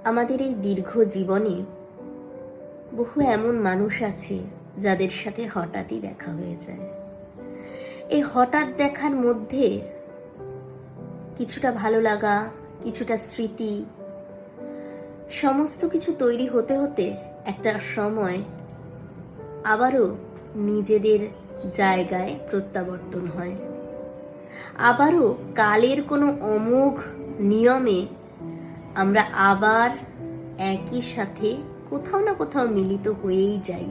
আমাদের এই দীর্ঘ জীবনে বহু এমন মানুষ আছে যাদের সাথে হঠাৎই দেখা হয়ে যায়। এই হঠাৎ দেখার মধ্যে কিছুটা ভালো লাগা, কিছুটা স্মৃতি, সমস্ত কিছু তৈরি হতে হতে একটা সময় আবারও নিজেদের জায়গায় প্রত্যাবর্তন হয়। আবারও কালের কোনো অমোঘ নিয়মে আমরা আবার একই সাথে কোথাও না কোথাও মিলিত হয়েই যাই।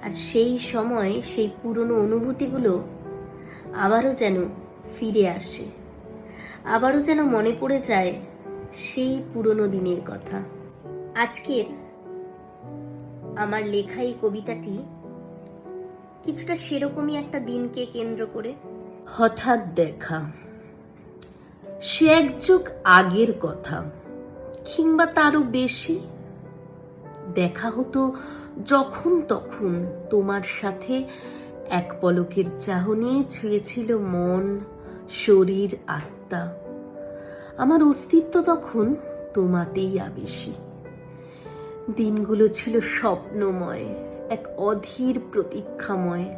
আর সেই সময় সেই পুরনো অনুভূতিগুলো আবারও যেন ফিরে আসে, আবারও যেন মনে পড়ে যায় সেই পুরনো দিনের কথা। আজকের আমার লেখা এই কবিতাটি কিছুটা সেরকমই একটা দিনকে কেন্দ্র করে। হঠাৎ দেখা, সে এক যুগ আগের কথা, কিংবা তারও বেশি। দেখা হতো যখন তখন তোমার সাথে, এক পলকের চাহনি ছুঁয়েছিল মন, শরীর, আত্মা। আমার অস্তিত্ব তখন তোমাতেই আবেশী। দিনগুলো ছিল স্বপ্নময়, এক অধীর প্রতীক্ষাময়।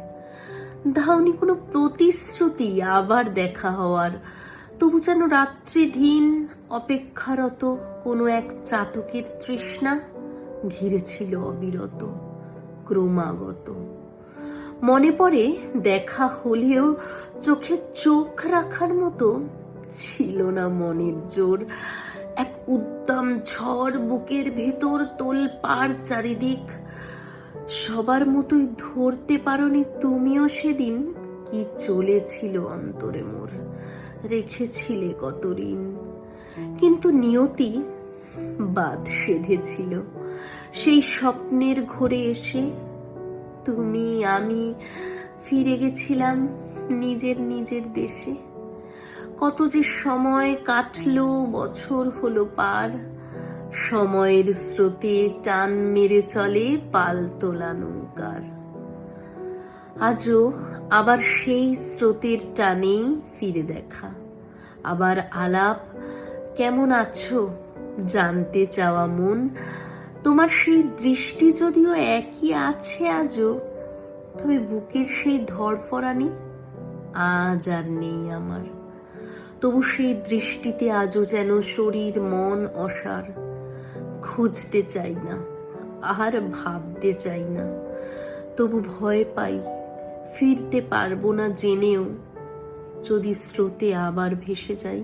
দাওনি কোনো প্রতিশ্রুতি আবার দেখা হওয়ার, তবু যেন রাত্রি দিন অপেক্ষারত কোনো এক চাতকের তৃষ্ণা ঘিরেছিল অবিরত, ক্রমাগত। মনে পড়ে দেখা হলেও চোখে চোখ রাখার মতো ছিল না মনের জোর। এক উদ্দাম ঝড় বুকের ভেতর তোলপাড় চারিদিক। সবার মতোই ধরতে পারোনি তুমিও সেদিন কি চলেছিল অন্তরে মোর, রেখেছিলে কত ঋণ। কিন্তু নিয়তি বাদ সেধেছিল সেই স্বপ্নের ঘোরে এসে। তুমি আমি ফিরে গেছিলাম নিজের নিজের দেশে। কত যে সময় কাটলো, বছর হলো পার। সময়ের স্রোতে টান মেরে চলে পাল তোলা নৌকার। আজও আবার সেই স্রোতের টানেই ফিরে দেখা, আবার আলাপ। কেমন আছো জানতে চাওয়া মন, তোমার সেই দৃষ্টি যদিও একই আছে আজও, তবে বুকের সেই ধড়ফড়ানি আজ আর নেই আমার। তবু সেই দৃষ্টিতে আজও যেন শরীর মন অসার। খুঁজতে চাই না, আর ভাবতে চাই না, তবু ভয় পাই ফিরতে পারবো না জেনেও, যদি স্রোতে আবার ভেসে যাই।